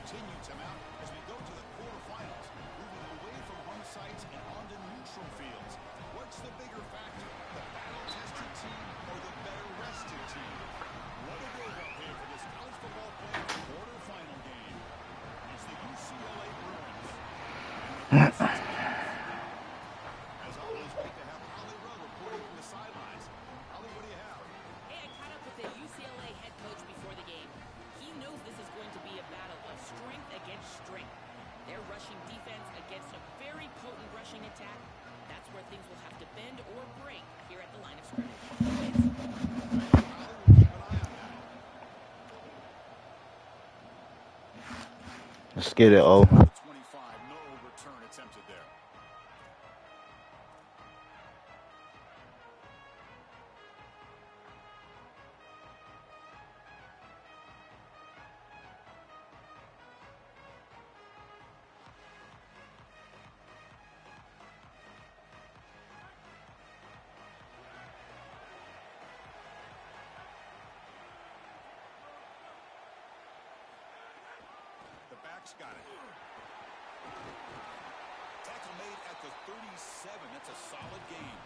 continue to mount as we go to the quarterfinals, moving away from home sites and onto neutral fields. What's the bigger factor, the battle-tested team or the better-rested team? What a build-up here for this college football playoff quarterfinal game. It's the UCLA Bruins. As always, great to have Holly Rowe reporting from the sidelines. Holly, what do you have? Hey, I caught up with the UCLA head coach before the game. He knows this is going to be a battle of strength against strength. Their rushing defense against a very potent rushing attack. That's where things will have to bend or break here at the line of scrimmage. Let's get it, O. 25, no return attempted there. Got it. Tackle made at the 37. That's a solid game.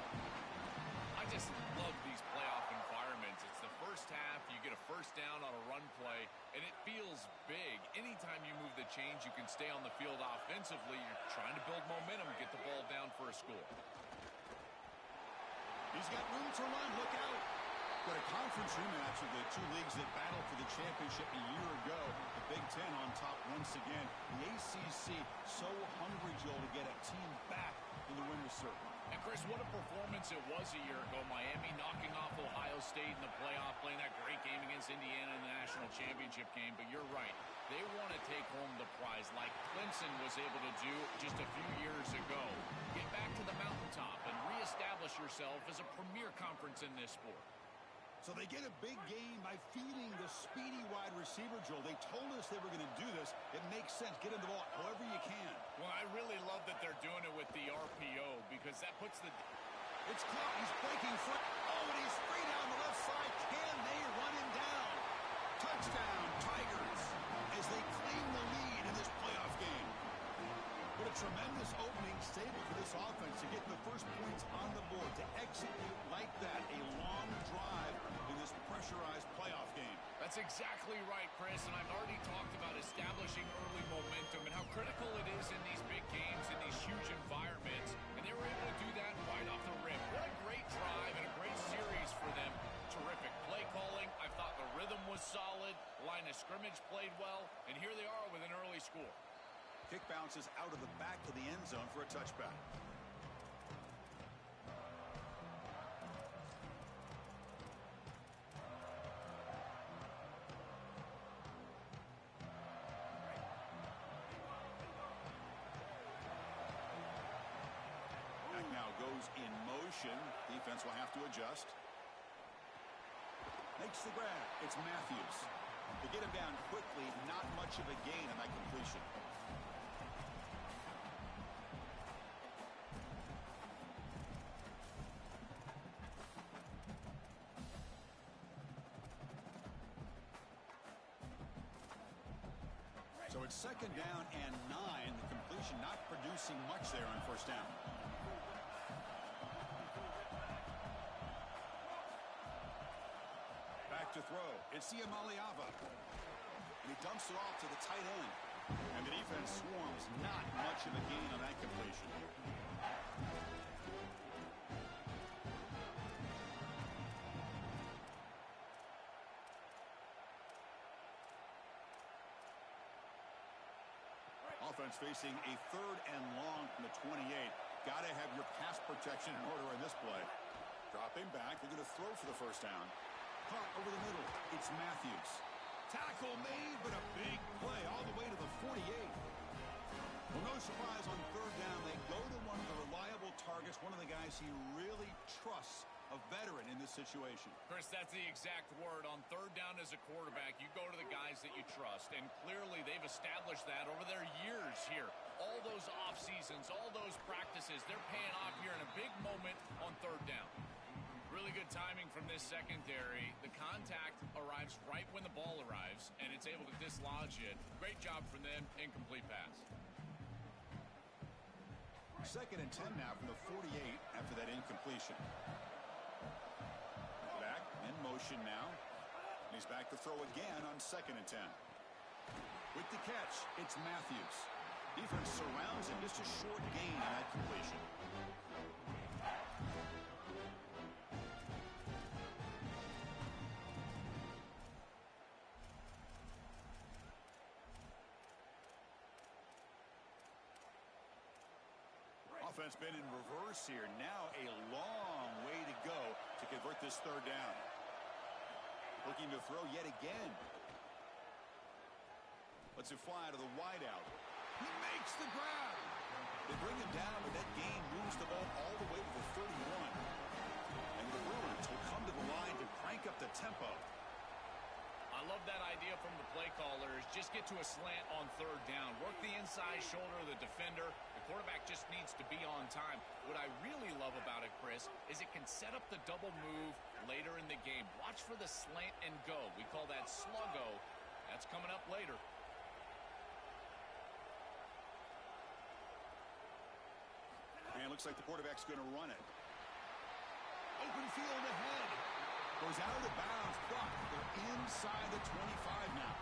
I just love these playoff environments. It's the first half. You get a first down on a run play, and it feels big. Anytime you move the chains, you can stay on the field offensively. You're trying to build momentum, get the ball down for a score. He's got room to run. Look out. Got a conference rematch of the two leagues that battled for the championship a year ago. The Big Ten on top once again. The ACC so hungry, Joel, to get a team back in the winner's circle. And Chris, what a performance it was a year ago. Miami knocking off Ohio State in the playoff, playing that great game against Indiana in the national championship game. But you're right. They want to take home the prize like Clemson was able to do just a few years ago. Get back to the mountaintop and reestablish yourself as a premier conference in this sport. So they get a big game by feeding the speedy wide receiver, Joel. They told us they were going to do this. It makes sense. Get him the ball however you can. Well, I really love that they're doing it with the RPO because that puts the... It's caught. He's breaking free. Oh, and he's free down the left side. Can they run him down? Touchdown, Tigers, as they claim the lead in this playoff game. What a tremendous opening statement for this offense to get the first points on the board, to execute like that, a long drive in this pressurized playoff game. That's exactly right, Chris, and I've already talked about establishing early momentum and how critical it is in these big games, in these huge environments, and they were able to do that right off the rip. What a great drive and a great series for them. Terrific play calling. I thought the rhythm was solid, line of scrimmage played well, and here they are with an early score. Kick bounces out of the back of the end zone for a touchback. Back now goes in motion. Defense will have to adjust. Makes the grab. It's Matthews. To get him down quickly, not much of a gain on that completion. So it's second down and 9. The completion not producing much there on first down. Back to throw. It's Ncaa27. And he dumps it off to the tight end. And the defense swarms. Not much of a gain on that completion. Offense facing a third and long from the 28. Got to have your pass protection in order in this play. Dropping back. They're going to throw for the first down. Caught over the middle. It's Matthews. Tackle made, but a big play all the way to the 48. Well, no surprise on third down. They go to one of the reliable targets, one of the guys he really trusts, a veteran in this situation. Chris, that's the exact word. On third down as a quarterback, you go to the guys that you trust, and clearly they've established that over their years here. All those off seasons, all those practices, they're paying off here in a big moment on third down. Really good timing from this secondary. The contact arrives right when the ball arrives, and it's able to dislodge it. Great job from them. Incomplete pass. 2nd and 10 now from the 48 after that incompletion. Back in motion now. He's back to throw again on 2nd and 10. With the catch, it's Matthews. Defense surrounds him. Just a short gain on that completion. Offense been in reverse here. Now a long way to go to convert this 3rd down. Looking to throw yet again. Lets it fly to the wideout. He makes the grab. They bring him down, but that gain moves the ball all the way to the 31. And the Bruins will come to the line to crank up the tempo. I love that idea from the play callers. Just get to a slant on 3rd down. Work the inside shoulder of the defender. The quarterback just needs to be on time. What I really love about it, Chris, is it can set up the double move later in the game. Watch for the slant and go. We call that sluggo. That's coming up later. And it looks like the quarterback's going to run it. Open field ahead. Goes out of bounds, but they're inside the 25 now.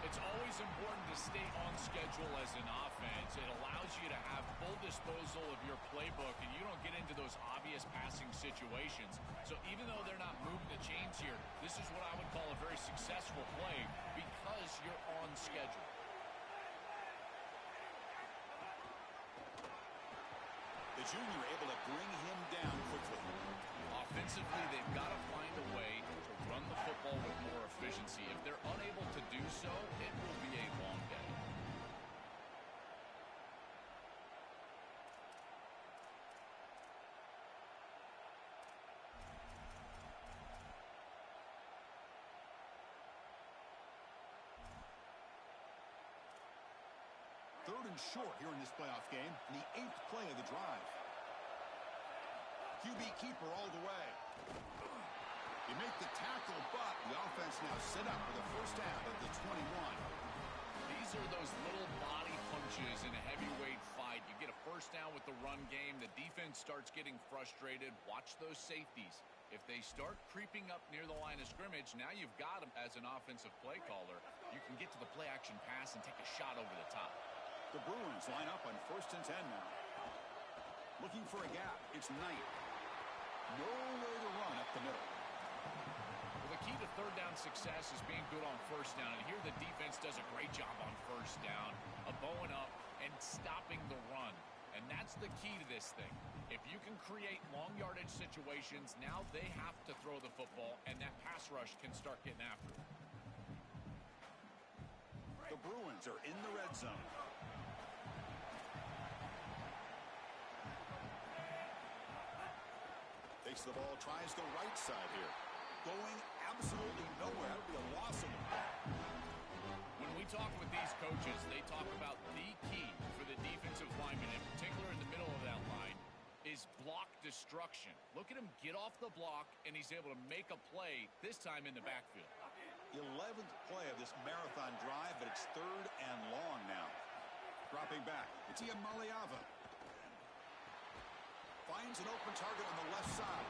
It's always important to stay on schedule as an offense. It allows you to have full disposal of your playbook, and you don't get into those obvious passing situations. So even though they're not moving the chains here, this is what I would call a very successful play because you're on schedule. The junior able to bring him down quickly. Offensively, they've got to find a way to run the football with more efficiency. If they're unable to do so, it will be a long day. Third and short here in this playoff game, and the 8th play of the drive. QB keeper all the way. You make the tackle, but the offense now set up for the first down at the 21. These are those little body punches in a heavyweight fight. You get a first down with the run game. The defense starts getting frustrated. Watch those safeties. If they start creeping up near the line of scrimmage, now you've got them as an offensive play caller. You can get to the play-action pass and take a shot over the top. The Bruins line up on 1st and 10 now. Looking for a gap. It's Knight. Nowhere to run up the middle. Well, the key to 3rd down success is being good on 1st down. And here the defense does a great job on 1st down of bowing up and stopping the run. And that's the key to this thing. If you can create long yardage situations, now they have to throw the football, and that pass rush can start getting after it. The Bruins are in the red zone. Takes the ball, tries the right side here. Going absolutely nowhere. That would be a loss of the ball. When we talk with these coaches, they talk about the key for the defensive lineman, in particular in the middle of that line, is block destruction. Look at him get off the block, and he's able to make a play, this time in the backfield. The 11th play of this marathon drive, but it's 3rd and long now. Dropping back, it's Ncaa27. Finds an open target on the left side.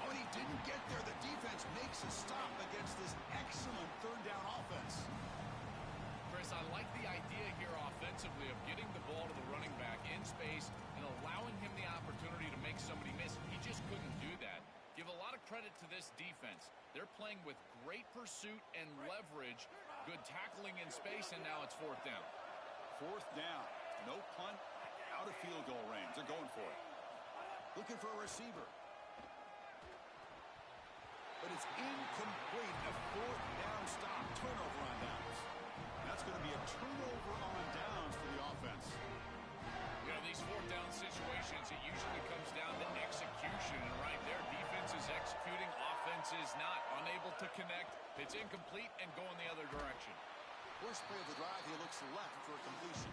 Oh, and he didn't get there. The defense makes a stop against this excellent 3rd down offense. Chris, I like the idea here offensively of getting the ball to the running back in space and allowing him the opportunity to make somebody miss. He just couldn't do that. Give a lot of credit to this defense. They're playing with great pursuit and leverage, good tackling in space, and now it's 4th down. 4th down. No punt, out of field goal range. They're going for it. Looking for a receiver. But it's incomplete. A 4th down stop. Turnover on downs. That's going to be a turnover on downs for the offense. You know, these 4th down situations, it usually comes down to execution. And right there, defense is executing, offense is not. Unable to connect. It's incomplete and going the other direction. First play of the drive, he looks left for a completion.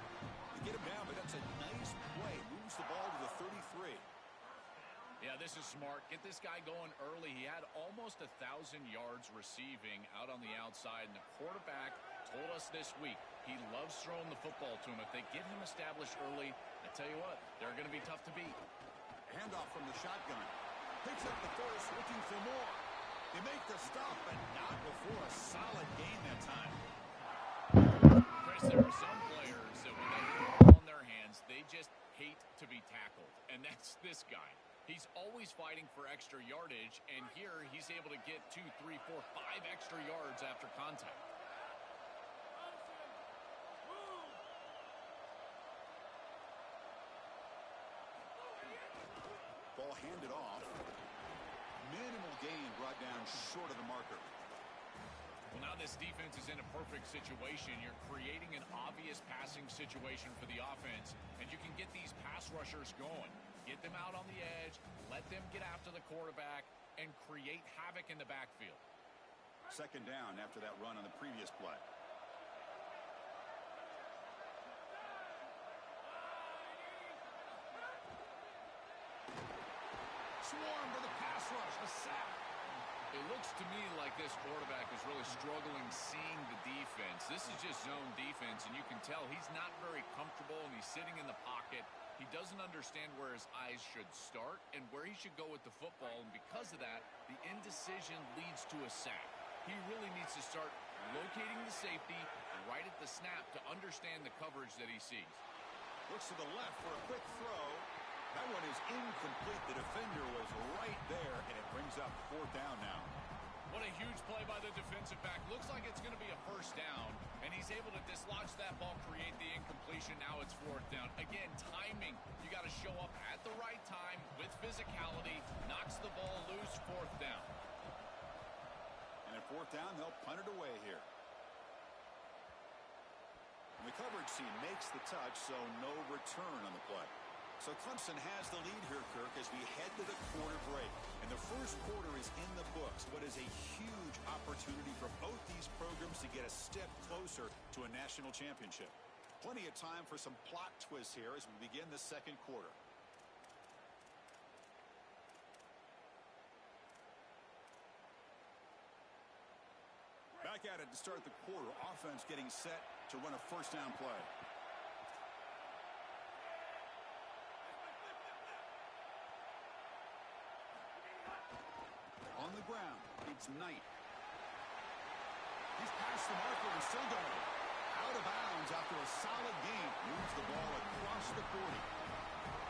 You get him down, but that's a nice play. Moves the ball to the 33. Yeah, this is smart. Get this guy going early. He had almost 1,000 yards receiving out on the outside, and the quarterback told us this week he loves throwing the football to him. If they get him established early, I tell you what, they're going to be tough to beat. Handoff from the shotgun. Picks up the first, looking for more. They make the stop, but not before a solid gain that time. Chris, there are some players that when they have the ball in their hands, they just hate to be tackled. And that's this guy. He's always fighting for extra yardage, and here he's able to get 2, 3, 4, 5 extra yards after contact. Ball handed off. Minimal gain brought down short of the marker. Well, now this defense is in a perfect situation. You're creating an obvious passing situation for the offense, and you can get these pass rushers going. Get them out on the edge, let them get after the quarterback, and create havoc in the backfield. Second down after that run on the previous play. Swarm to the pass rush, a sack. It looks to me like this quarterback is really struggling seeing the defense. This is just zone defense, and you can tell he's not very comfortable, and he's sitting in the pocket. He doesn't understand where his eyes should start and where he should go with the football, and because of that, the indecision leads to a sack. He really needs to start locating the safety right at the snap to understand the coverage that he sees. Looks to the left for a quick throw. That one is incomplete. The defender was right there, and it brings up fourth down now. What a huge play by the defensive back. Looks like it's going to be a first down, and he's able to dislodge that ball, create the incompletion. Now it's fourth down. Again, timing. You got to show up at the right time with physicality. Knocks the ball loose, fourth down. And at fourth down, they'll punt it away here. And the coverage team makes the touch, so no return on the play. So Clemson has the lead here, Kirk, as we head to the quarter break. And the first quarter is in the books, but is a huge opportunity for both these programs to get a step closer to a national championship. Plenty of time for some plot twists here as we begin the second quarter. Back at it to start the quarter. Offense getting set to run a first down play. On the ground, it's Knight. He's past the marker and still going. Out of bounds after a solid game. Moves the ball across the 40.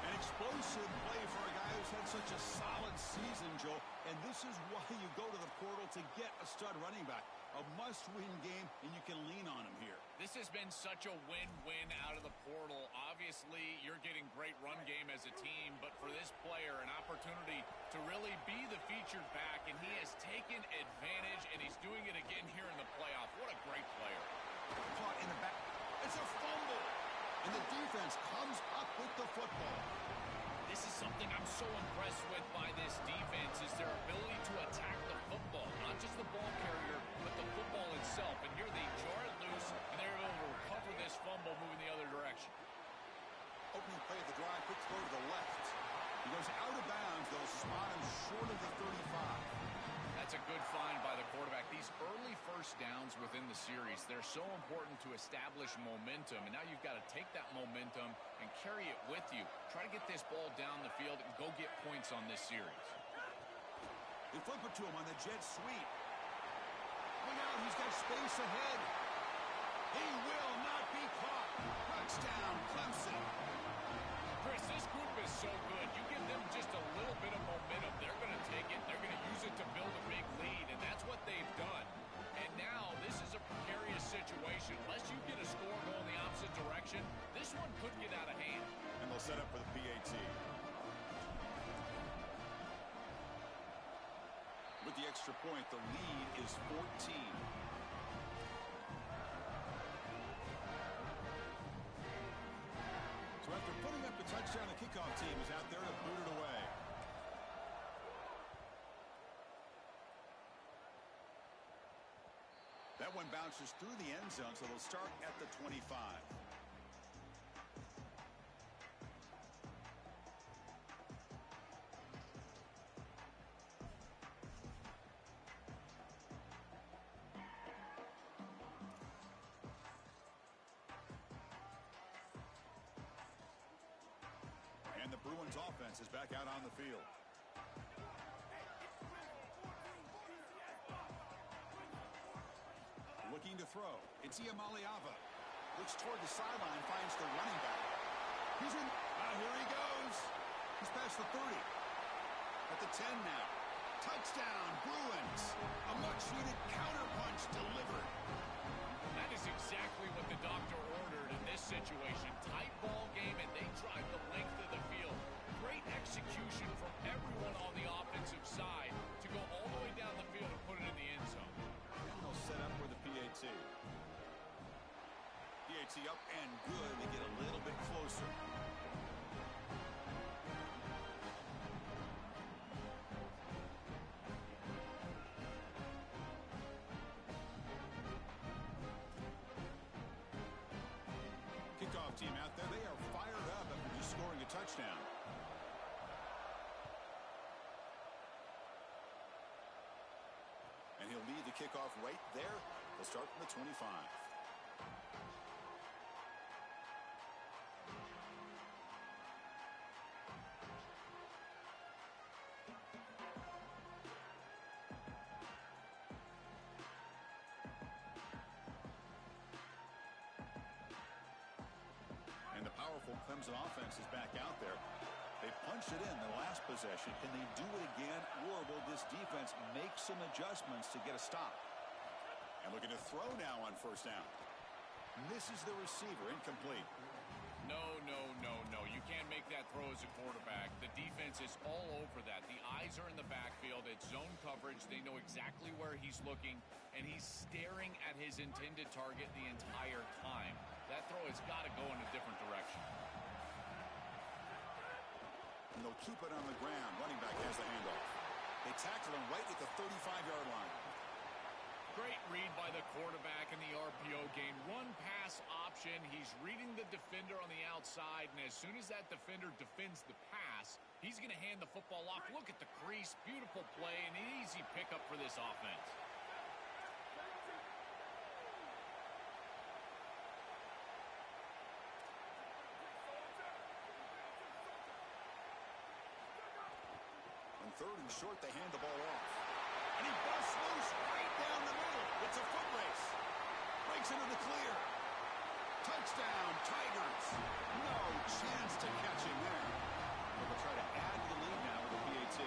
An explosive play for a guy who's had such a solid season, Joe. And this is why you go to the portal to get a stud running back. A must-win game, and you can lean on him here. This has been such a win-win out of the portal. Obviously, you're getting great run game as a team, but for this player, an opportunity to really be the featured back, and he has taken advantage, and he's doing it again here in the playoff. What a great player. Caught in the back. It's a fumble, and the defense comes up with the football. This is something I'm so impressed with by this defense is their ability to attack the football, not just the ball carrier, but the football itself. And here they jar it loose, and they're able to recover this fumble moving the other direction. Opening play of the drive, quick throw to the left. He goes out of bounds. They'll spot him short of the 35. That's a good find by the quarterback. These early first downs within the series, they're so important to establish momentum. And now you've got to take that momentum and carry it with you. Try to get this ball down the field and go get points on this series. They flip it to him on the jet sweep. Look out, he's got space ahead. He will not be caught. Touchdown, Clemson. Chris, this group is so good. You give them just a little bit of momentum, they're going to take it. They're going to use it to build a big lead, and that's what they've done. And now this is a precarious situation. Unless you get a score going the opposite direction, this one could get out of hand. And they'll set up for the PAT. With the extra point, the lead is 14. So after putting up the touchdown, the kickoff team is out there to boot it away. That one bounces through the end zone, so they'll start at the 25. Cleveland's offense is back out on the field. Looking to throw. It's Ncaa27. Looks toward the sideline, finds the running back. He's in. Here he goes. He's past the 30. At the 10 now. Touchdown, Bruins. A much-needed counterpunch delivered. That is exactly what the doctor ordered in this situation. Tight ball game, and they drive the length of the field. Great execution from everyone on the offensive side to go all the way down the field and put it in the end zone. And they'll set up for the PAT. PAT up and good. They get a little bit closer. Kickoff team out there. They are fired up after just scoring a touchdown. And he'll lead the kickoff right there. They'll start from the 25. And the powerful Clemson offense is back out there. They punched it in the last possession. Can they do it again, or will this defense make some adjustments to get a stop? And looking to throw now on first down. Misses the receiver, incomplete. No. You can't make that throw as a quarterback. The defense is all over that. The eyes are in the backfield. It's zone coverage. They know exactly where he's looking, and he's staring at his intended target the entire time. That throw has got to go in a different direction. And they'll keep it on the ground. Running back has the handoff. They tackle him right at the 35-yard line. Great read by the quarterback in the RPO game. Run pass option. He's reading the defender on the outside, and as soon as that defender defends the pass, he's going to hand the football off. Look at the crease. Beautiful play and an easy pickup for this offense. On third and short, they hand the ball off. And he busts loose right down the middle. It's a foot race. Breaks into the clear. Touchdown, Tigers. No chance to catch him there. They'll try to add to the lead now with the PAT.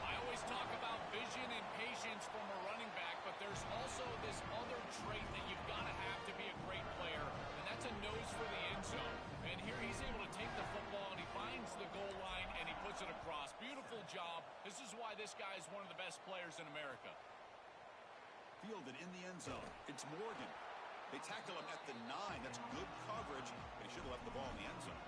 I always talk about vision and patience from a running back, but there's also this other trait that you've got to be a great player, and that's a nose for the end zone. And here he's able to take the football, and he finds the goal line, and he puts it across. Beautiful job. This is why this guy is one of the best players in America. Fielded in the end zone. It's Morgan. They tackle him at the 9. That's good coverage. They should have left the ball in the end zone.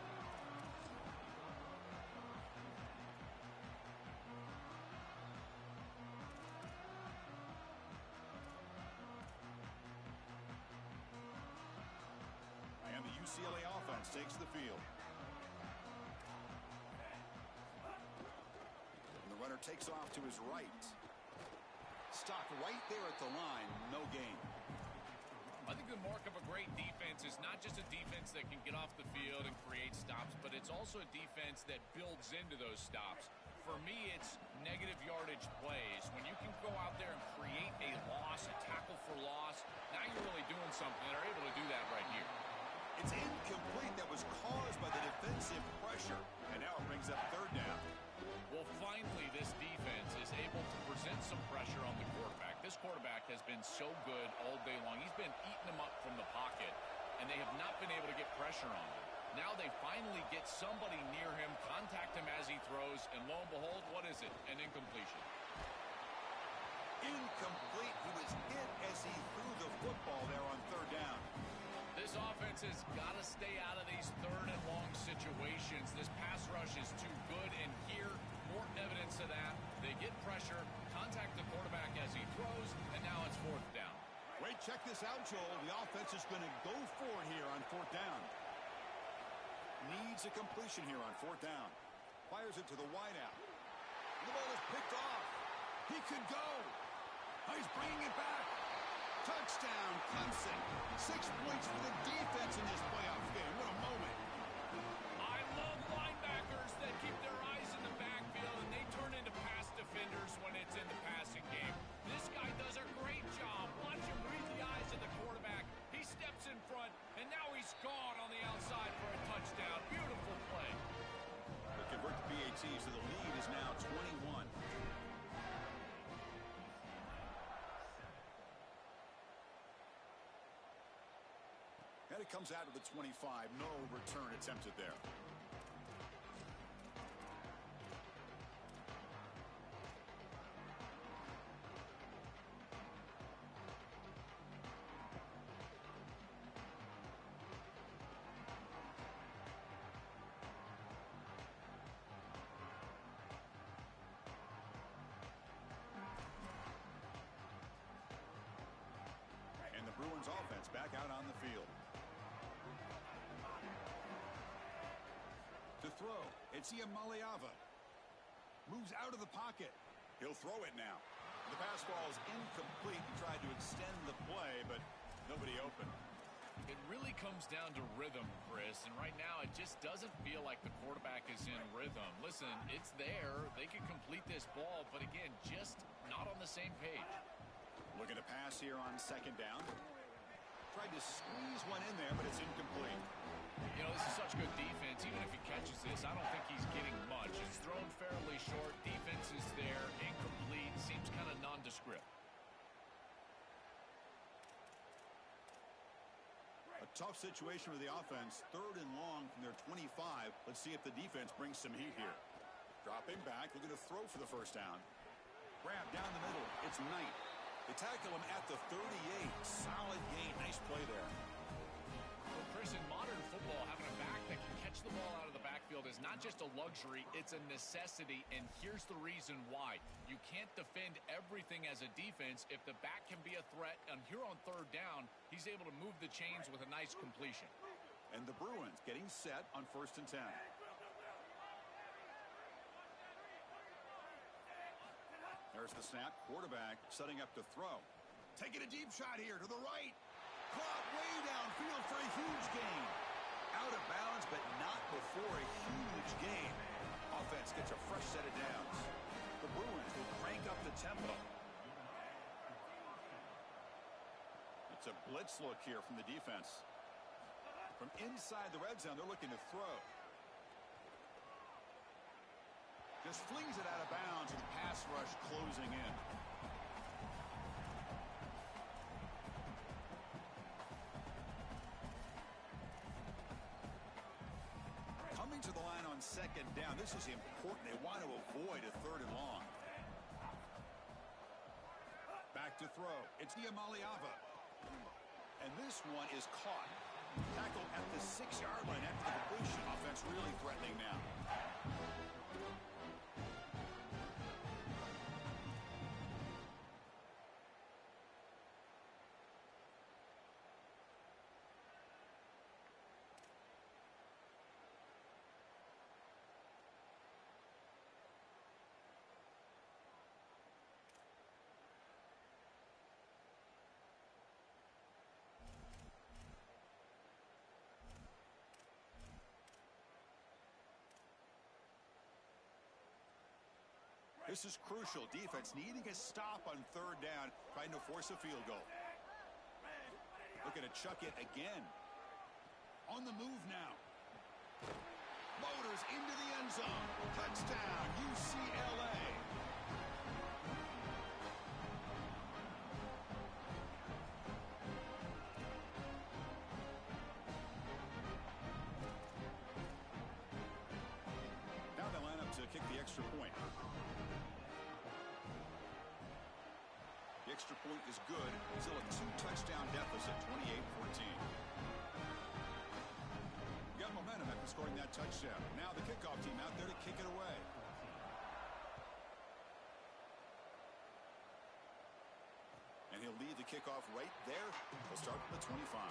And the UCLA offense takes the field. And the runner takes off to his right. Stopped right there at the line. No gain. I think the mark of a great defense is not just a defense that can get off the field and create stops, but it's also a defense that builds into those stops. For me, it's negative yardage plays. When you can go out there and create a loss, a tackle for loss, now you're really doing something. They're able to do that right here. It's incomplete. That was caused by the defensive pressure. And now it brings up third down. Well, finally, this defense is able to present some pressure on the quarterback. This quarterback has been so good all day long. He's been eating them up from the pocket, and they have not been able to get pressure on him. Now they finally get somebody near him, contact him as he throws, and lo and behold, what is it? An incompletion. Incomplete. He was hit as he threw the football there on third down. This offense has got to stay out of these third and long situations. This pass rush is too good, and here, more evidence of that. They get pressure, contact the quarterback as he throws, and now it's fourth down. Wait, check this out, Joel. The offense is going to go for it here on fourth down. Needs a completion here on fourth down. Fires it to the wideout. The ball is picked off. He could go. Oh, he's bringing it back. Touchdown, Clemson. 6 points for the defense in this playoff game. What a moment. I love linebackers And it comes out of the 25. No return attempted there. Bruins offense back out on the field. To throw, it's Ncaa27. Moves out of the pocket. He'll throw it now. The pass ball is incomplete. He tried to extend the play, but nobody open. It really comes down to rhythm, Chris, and right now it just doesn't feel like the quarterback is in rhythm. Listen, it's there. They can complete this ball, but again, just not on the same page. Looking to pass here on second down. Tried to squeeze one in there, but it's incomplete. You know, this is such good defense. Even if he catches this, I don't think he's getting much. It's thrown fairly short. Defense is there. Incomplete. Seems kind of nondescript. A tough situation for the offense. 3rd and long from their 25. Let's see if the defense brings some heat here. Dropping back. Looking to throw for the first down. Grab down the middle. It's Knight. They tackle him at the 38. Solid gain. Nice play there. Well, Chris, in modern football, having a back that can catch the ball out of the backfield is not just a luxury, it's a necessity, and here's the reason why. You can't defend everything as a defense if the back can be a threat, and here on 3rd down, he's able to move the chains with a nice completion. And the Bruins getting set on 1st and 10. There's the snap. Quarterback setting up to throw. Taking a deep shot here to the right. Caught way downfield for a huge gain. Out of bounds, but not before a huge gain. Offense gets a fresh set of downs. The Bruins will crank up the tempo. It's a blitz look here from the defense. From inside the red zone, they're looking to throw. Just flings it out of bounds, and pass rush closing in. Coming to the line on second down. This is important. They want to avoid a 3rd and long. Back to throw. It's Ncaa27. And this one is caught. Tackled at the 6-yard line after the completion. Offense really threatening now. This is crucial. Defense needing a stop on 3rd down, trying to force a field goal. Looking to chuck it again. On the move now. Motors into the end zone. Touchdown, UCLA. Now they line up to kick the extra point. The extra point is good. Still a 2-touchdown deficit, 28-14. Got momentum after scoring that touchdown. Now the kickoff team out there to kick it away. And he'll lead the kickoff right there. He'll start from the 25.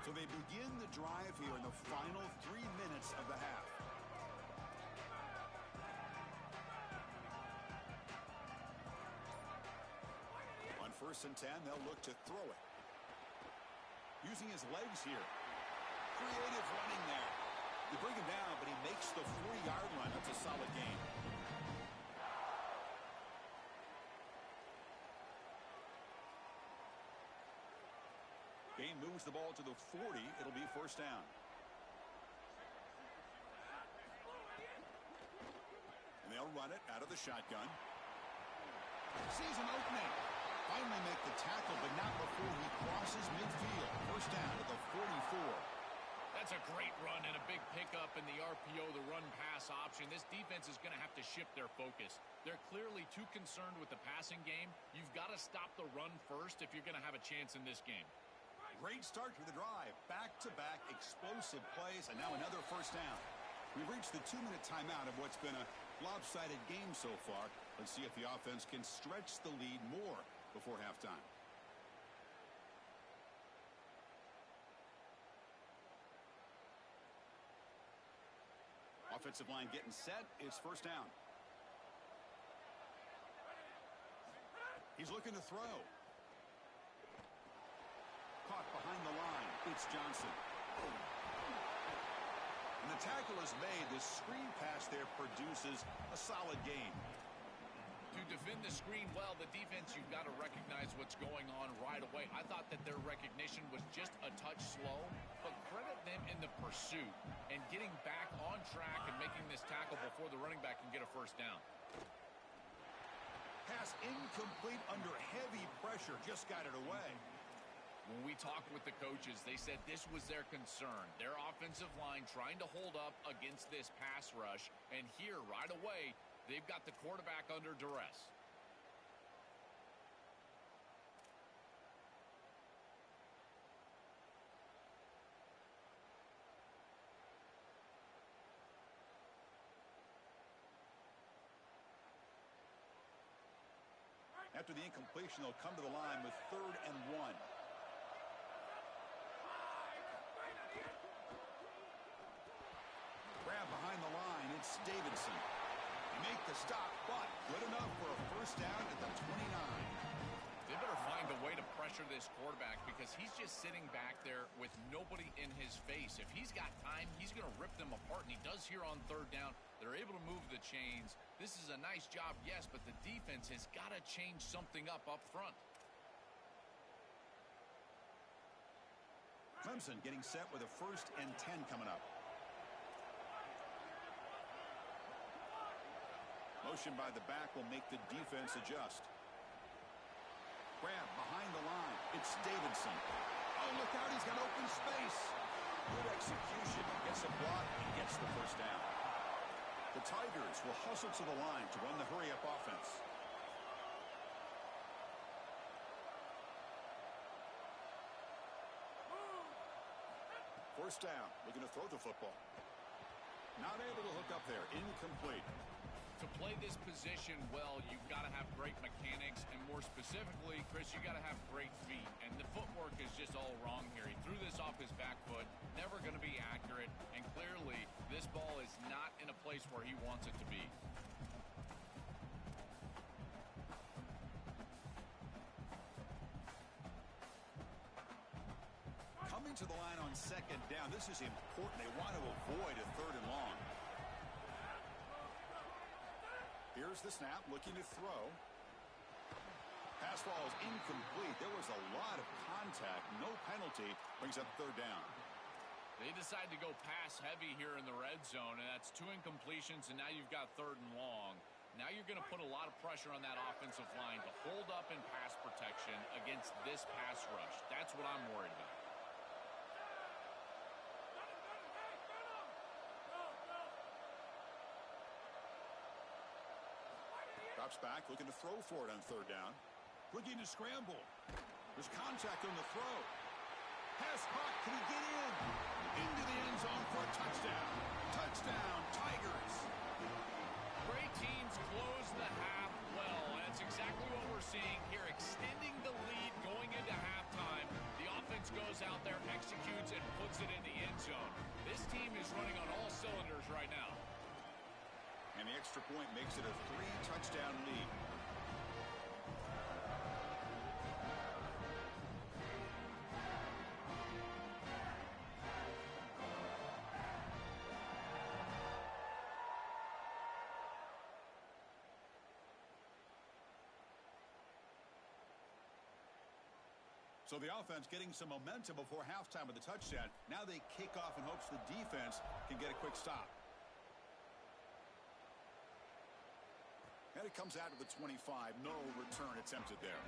So they begin the drive here in the final 3 minutes of the half. On 1st and 10, they'll look to throw it. Using his legs here. Creative running there. You bring him down, but he makes the 40-yard line. That's a solid gain. gain moves the ball to the 40. It'll be first down. And they'll run it out of the shotgun. Sees an opening. Finally make the tackle, but not before he crosses midfield. First down at the 44. That's a great run and a big pickup in the RPO, the run-pass option. This defense is going to have to shift their focus. They're clearly too concerned with the passing game. You've got to stop the run first if you're going to have a chance in this game. Great start to the drive. Back-to-back explosive plays, and now another first down. We've reached the 2-minute timeout of what's been a lopsided game so far. Let's see if the offense can stretch the lead more before halftime. Offensive line getting set. It's first down. He's looking to throw. Caught behind the line. It's Johnson. And the tackle is made. The screen pass there produces a solid gain. To defend the screen well, the defense, you've got to recognize what's going on right away. I thought that their recognition was just a touch slow, but credit them in the pursuit and getting back on track and making this tackle before the running back can get a first down. Pass incomplete under heavy pressure. Just got it away. When we talked with the coaches, they said this was their concern. Their offensive line trying to hold up against this pass rush. And here, right away, they've got the quarterback under duress. After the incompletion, they'll come to the line with 3rd and 1. Grab behind the line. It's Davidson. Make the stop, but good enough for a first down at the 29. They better find a way to pressure this quarterback because he's just sitting back there with nobody in his face. If he's got time, he's going to rip them apart, and he does here on 3rd down. They're able to move the chains. This is a nice job, yes, but the defense has got to change something up front. Clemson getting set with a 1st and 10 coming up. Motion by the back will make the defense adjust. Grab behind the line. It's Davidson. Oh, look out. He's got open space. Good execution. Gets a block and gets the first down. The Tigers will hustle to the line to run the hurry-up offense. First down. Looking to throw the football. Not able to hook up there. Incomplete. To play this position well, you've got to have great mechanics, and more specifically, Chris, you got to have great feet. And the footwork is just all wrong here. He threw this off his back foot, never going to be accurate, and clearly this ball is not in a place where he wants it to be. Coming to the line on 2nd down. This is important. They want to avoid a 3rd and long. Here's the snap, looking to throw. Pass ball is incomplete. There was a lot of contact. No penalty. Brings up 3rd down. They decide to go pass heavy here in the red zone, and that's 2 incompletions, and now you've got 3rd and long. Now you're going to put a lot of pressure on that offensive line to hold up in pass protection against this pass rush. That's what I'm worried about. Drops back, looking to throw for it on 3rd down. Looking to scramble. There's contact on the throw. Pass caught. Can he get in? Into the end zone for a touchdown. Touchdown, Tigers. Great teams close the half well, and that's exactly what we're seeing here, extending the lead going into halftime. The offense goes out there, executes, and puts it in the end zone. This team is running on all cylinders right now. And the extra point makes it a 3-touchdown lead. So So the offense getting some momentum before halftime with the touchdown. Now they kick off in hopes the defense can get a quick stop. And it comes out to the 25. No return attempted there.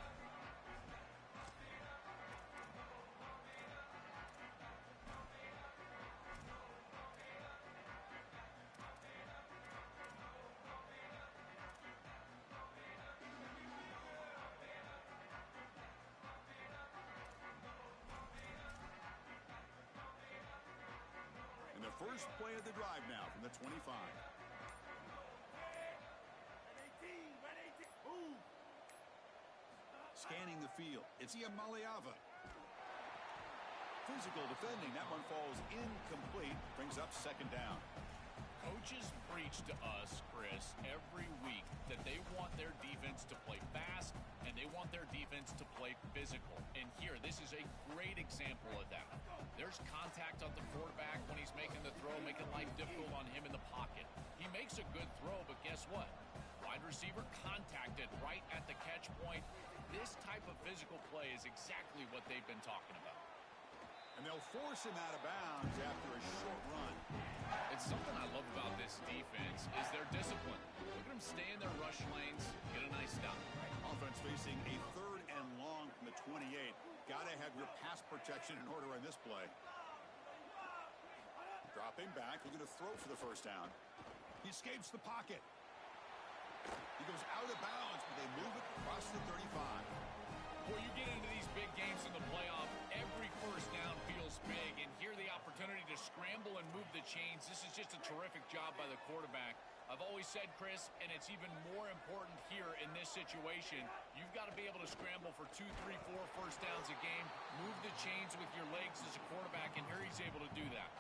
And the first play of the drive now from the 25. Scanning the field. It's Ncaa27. Physical defending. That one falls incomplete. Brings up second down. Coaches preach to us, Chris, every week that they want their defense to play fast and they want their defense to play physical. And here, this is a great example of that. There's contact on the quarterback when he's making the throw, making life difficult on him in the pocket. He makes a good throw, but guess what? Wide receiver contacted right at the catch point. This type of physical play is exactly what they've been talking about. And they'll force him out of bounds after a short run. It's something I love about this defense is their discipline. Look at them stay in their rush lanes, get a nice stop. Offense facing a 3rd and long from the 28. Got to have your pass protection in order on this play. Dropping back, looking to throw for the first down. He escapes the pocket. He goes out of bounds, but they move it across the 35. Well, you get into these big games in the playoff, every first down feels big, and here the opportunity to scramble and move the chains. This is just a terrific job by the quarterback. I've always said, Chris, and it's even more important here in this situation, you've got to be able to scramble for 2, 3, 4 first downs a game, move the chains with your legs as a quarterback, and here he's able to do that.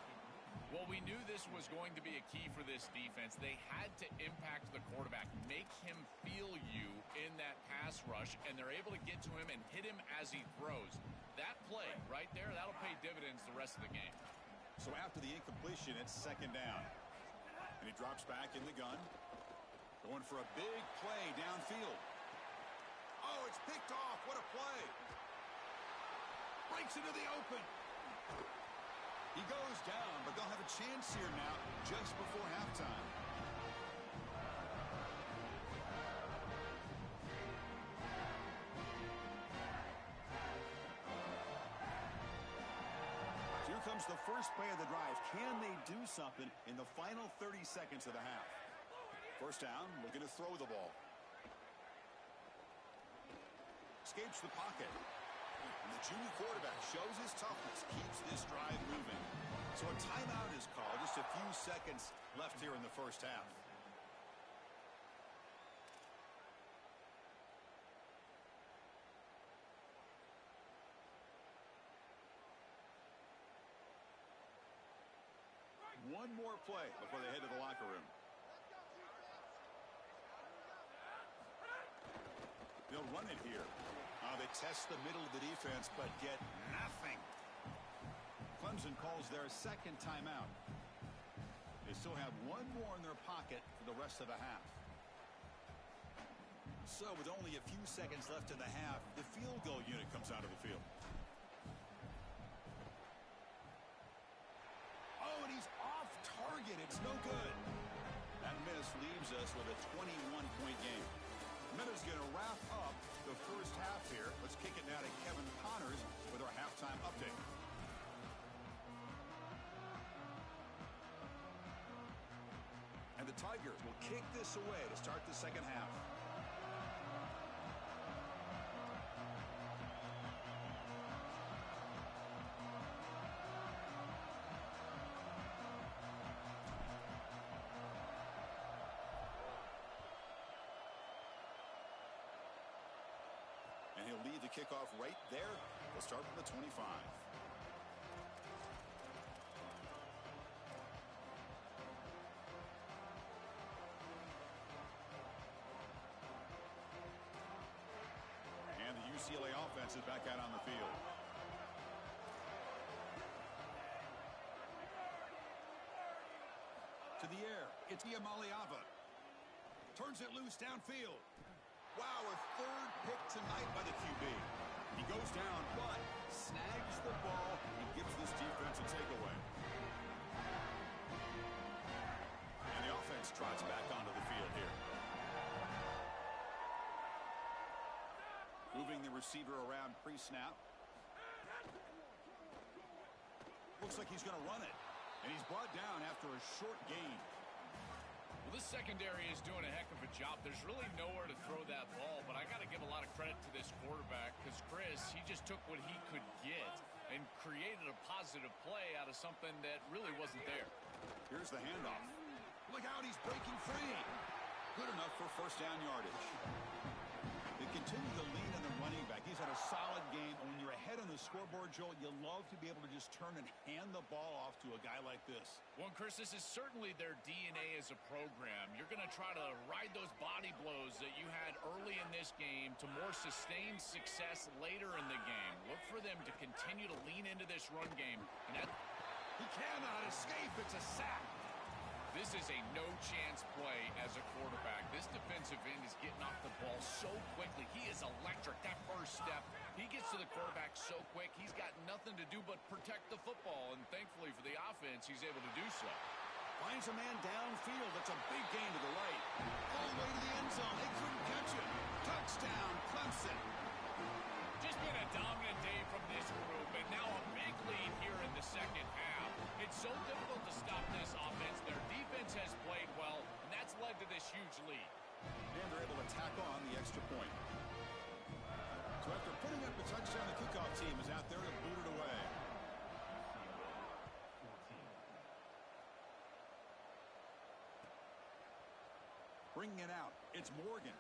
Well, we knew this was going to be a key for this defense. They had to impact the quarterback, make him feel you in that pass rush, and they're able to get to him and hit him as he throws. That play right there, that'll pay dividends the rest of the game. So after the incompletion, it's second down. And he drops back in the gun. Going for a big play downfield. Oh, it's picked off. What a play. Breaks into the open. He goes down, but they'll have a chance here now just before halftime. Here comes the first play of the drive. Can they do something in the final 30 seconds of the half? First down, looking to throw the ball. Escapes the pocket. And the junior quarterback shows his toughness, keeps this drive moving. So a timeout is called. Just a few seconds left here in the first half. One more play before they head to the locker room. They'll run it here. They test the middle of the defense, but get nothing. Clemson calls their second timeout. They still have one more in their pocket for the rest of the half. So with only a few seconds left in the half, the field goal unit comes out of the field. Oh, and he's off target. It's no good. That miss leaves us with a 21-point game. Minutes going to wrap up the first half here. Let's kick it now to Kevin Connors with our halftime update. And the Tigers will kick this away to start the second half. And he'll lead the kickoff right there. We'll start from the 25. And the UCLA offense is back out on the field. To the air, it's Ncaa27. Turns it loose downfield. Wow, a third pick tonight by the QB. He goes down, but snags the ball and gives this defense a takeaway. And the offense trots back onto the field here. Moving the receiver around pre-snap. Looks like he's going to run it. And he's brought down after a short gain. Well, this secondary is doing a heck of a job. There's really nowhere to throw that ball, but I got to give a lot of credit to this quarterback because, Chris, he just took what he could get and created a positive play out of something that really wasn't there. Here's the handoff. Look out, he's breaking free. Good enough for first down yardage. They continue to lean on the running back. He's had a solid game. And when you're ahead on the scoreboard, Joel, you love to be able to just turn and hand the ball off to a guy like this. Well, Chris, this is certainly their DNA as a program. You're going to try to ride those body blows that you had early in this game to more sustained success later in the game. Look for them to continue to lean into this run game. And that he cannot escape. It's a sack. This is a no-chance play as a quarterback. This defensive end is getting off the ball so quickly. He is electric. That first step, he gets to the quarterback so quick, he's got nothing to do but protect the football. And thankfully for the offense, he's able to do so. Finds a man downfield. That's a big gain to the right. All the way to the end zone. They couldn't catch him. Touchdown, Clemson. Just been a dominant day from this group, and now a big lead here in the second half. It's so difficult to stop this offense. Their defense has played well, and that's led to this huge lead. And they're able to tack on the extra point. So after putting up the touchdown, the kickoff team is out there to boot it away. Bringing it out, it's Morgan.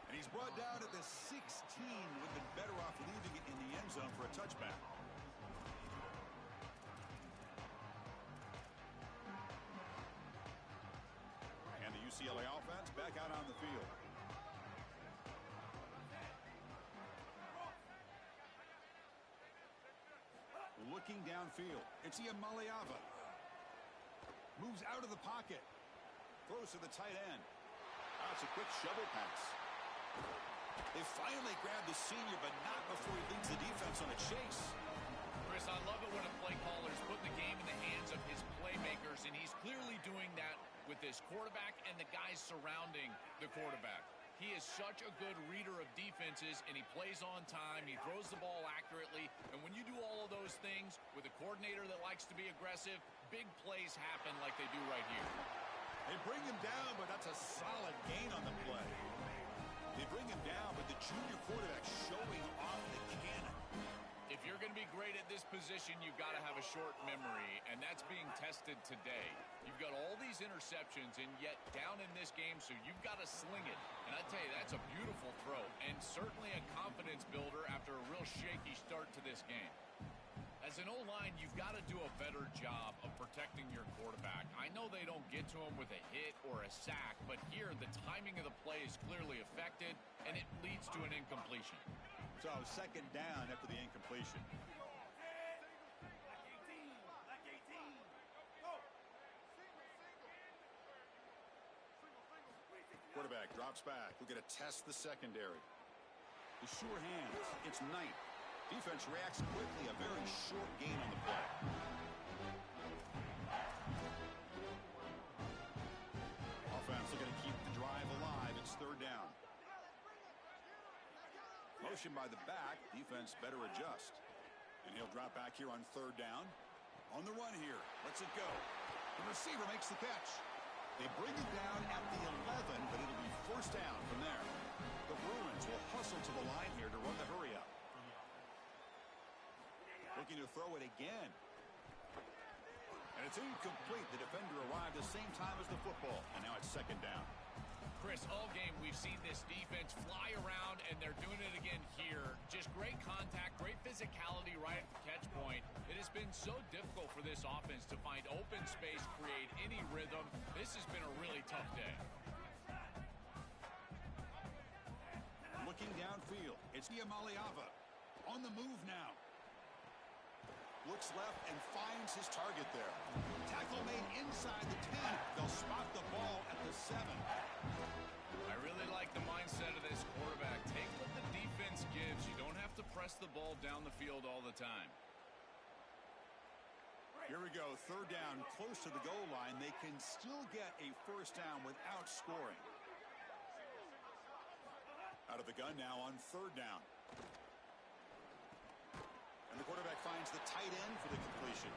And he's brought down at the 16. Would have been better off leaving it in the end zone for a touchback. And the UCLA offense back out on the field. Looking downfield, it's Ncaa27. Moves out of the pocket. Throws to the tight end. That's a quick shovel pass. They finally grabbed the senior, but not before he leads the defense on a chase. Chris, I love it when a play caller is putting the game in the hands of his playmakers, and he's clearly doing that with this quarterback and the guys surrounding the quarterback. He is such a good reader of defenses, and he plays on time. He throws the ball accurately, and when you do all of those things with a coordinator that likes to be aggressive, big plays happen like they do right here. They bring him down, but that's a solid gain on the play. They bring him down, but the junior quarterback showing off the cannon. If you're going to be great at this position, you've got to have a short memory, and that's being tested today. You've got all these interceptions, and yet down in this game, so you've got to sling it. And I tell you, that's a beautiful throw, and certainly a confidence builder after a real shaky start to this game. As an O-line, you've got to do a better job of protecting your quarterback. I know they don't get to him with a hit or a sack, but here the timing of the play is clearly affected, and it leads to an incompletion. So second down after the incompletion. Quarterback drops back. We're going to test the secondary. The sure hands. It's Knight. Defense reacts quickly. A very short gain on the play. Offense looking to keep the drive alive. It's third down. Motion by the back. Defense better adjust. And he'll drop back here on third down. On the run here. Lets it go. The receiver makes the catch. They bring it down at the 11, but it'll be first down from there. The Bruins will hustle to the line here to run the hurry up. Looking to throw it again. And it's incomplete. The defender arrived the same time as the football. And now it's second down. Chris, all game we've seen this defense fly around, and they're doing it again here. Just great contact, great physicality right at the catch point. It has been so difficult for this offense to find open space, create any rhythm. This has been a really tough day. Looking downfield, it's Ncaa27 on the move now. Looks left and finds his target there. Tackle made inside the 10. They'll spot the ball at the 7. I really like the mindset of this quarterback. Take what the defense gives. You don't have to press the ball down the field all the time. Here we go, third down, close to the goal line. They can still get a first down without scoring. Out of the gun now on third down. And the quarterback finds the tight end for the completion.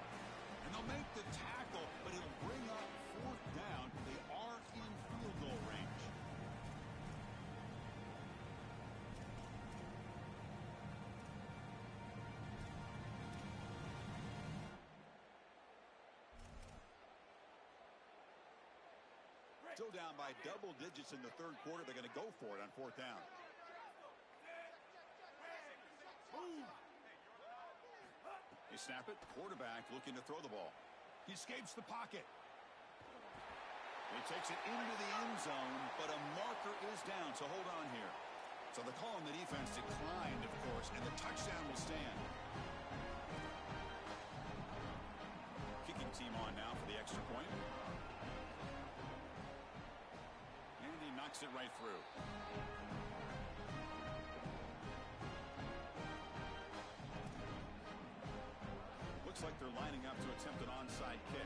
And they'll make the tackle, but it'll bring up fourth down. They are in field goal range. Still down by double digits in the third quarter. They're going to go for it on fourth down. They snap it. Quarterback looking to throw the ball. He escapes the pocket. He takes it into the end zone, but a marker is down, so hold on here. So the call on the defense declined, of course, and the touchdown will stand. Kicking team on now for the extra point. And he knocks it right through. Looks like they're lining up to attempt an onside kick.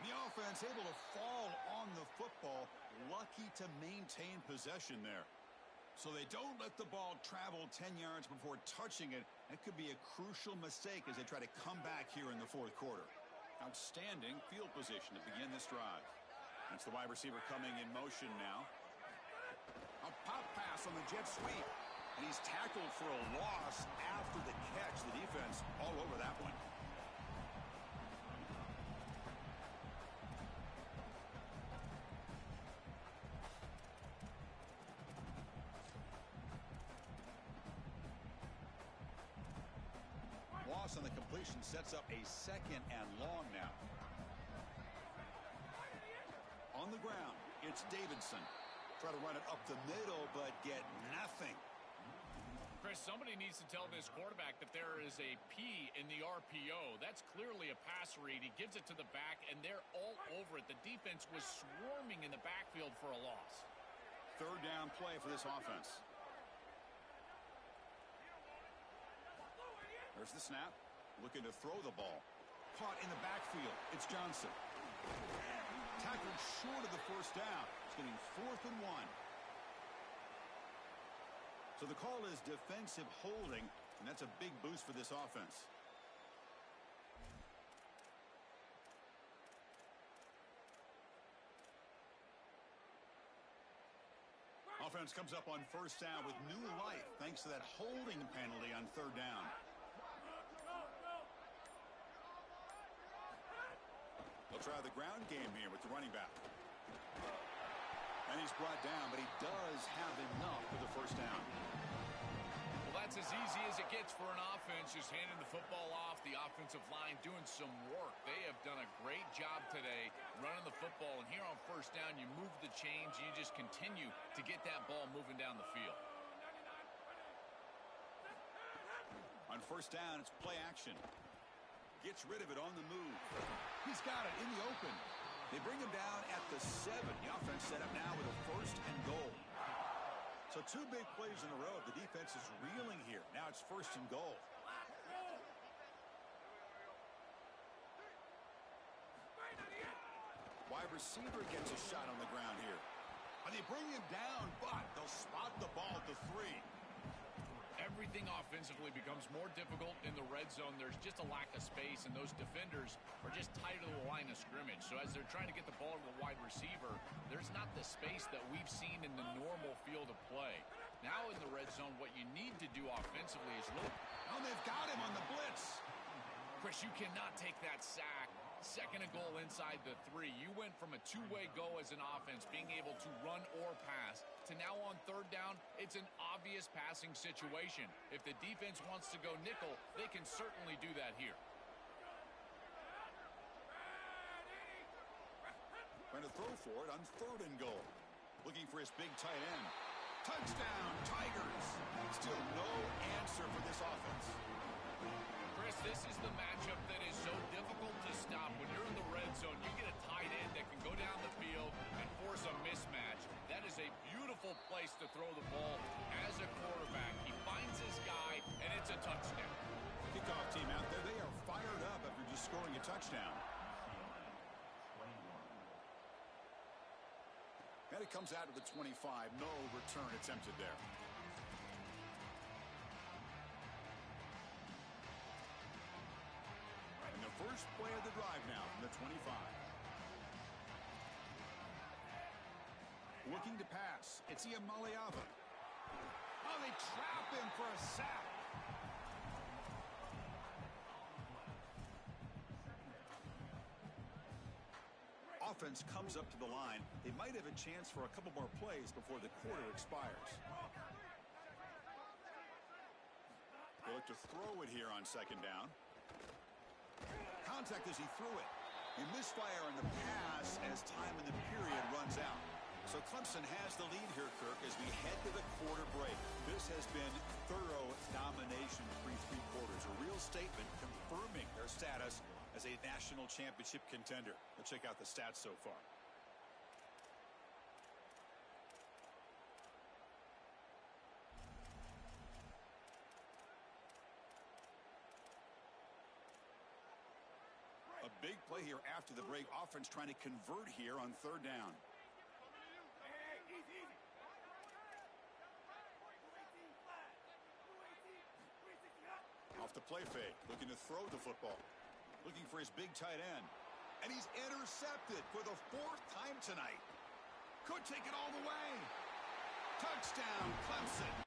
The offense able to fall on the football, lucky to maintain possession there. So they don't let the ball travel 10 yards before touching it. That could be a crucial mistake as they try to come back here in the fourth quarter. Outstanding field position to begin this drive. That's the wide receiver coming in motion now. A pop pass on the jet sweep. And he's tackled for a loss after the catch. The defense all over that one. Loss on the completion sets up a second and long now. On the ground, it's Davidson. Try to run it up the middle, but get nothing. Chris, somebody needs to tell this quarterback that there is a P in the RPO. That's clearly a pass read. He gives it to the back, and they're all over it. The defense was swarming in the backfield for a loss. Third down play for this offense. There's the snap. Looking to throw the ball. Caught in the backfield. It's Johnson. Tackled short of the first down. It's getting 4th and 1. So the call is defensive holding, and that's a big boost for this offense. Offense comes up on first down with new life thanks to that holding penalty on third down. They'll try the ground game here with the running back. And he's brought down, but he does have enough for the first down. Well, that's as easy as it gets for an offense, just handing the football off. The offensive line doing some work. They have done a great job today running the football. And here on first down, you move the chains. You just continue to get that ball moving down the field. On first down, it's play action. Gets rid of it on the move. He's got it in the open. They bring him down at the 7. The offense set up now with a first and goal. So 2 big plays in a row. The defense is reeling here. Now it's first and goal. Wide receiver gets a shot on the ground here. And they bring him down, but they'll spot the ball at the 3. Everything offensively becomes more difficult in the red zone. There's just a lack of space, and those defenders are just tight to the line of scrimmage. So as they're trying to get the ball to the wide receiver, there's not the space that we've seen in the normal field of play. Now in the red zone, what you need to do offensively is look. Oh, they've got him on the blitz. Chris, you cannot take that sack. Second and goal inside the 3. You went from a two-way go as an offense, being able to run or pass, to now on third down, it's an obvious passing situation. If the defense wants to go nickel, they can certainly do that here. Trying to throw for it on third and goal. Looking for his big tight end. Touchdown, Tigers. Still no answer for this offense. Chris, this is the matchup that is so difficult to stop. When you're in the red zone, you get a tight end that can go down the field and force a mismatch. That is a beautiful place to throw touchdown. And it comes out to the 25. No return attempted there. And the first play of the drive now from the 25. Looking to pass. It's Ncaa27. Oh, they trap him for a sack. Offense comes up to the line. They might have a chance for a couple more plays before the quarter expires. They look to throw it here on second down. Contact as he threw it. He misfire on the pass as time in the period runs out. So Clemson has the lead here, Kirk, as we head to the quarter break. This has been thorough domination through three quarters. A real statement confirming their status as a national championship contender. Let's check out the stats so far. A big play here after the break. Offense trying to convert here on third down. Off the play fake, looking to throw the football. Looking for his big tight end. And he's intercepted for the fourth time tonight. Could take it all the way. Touchdown, Clemson.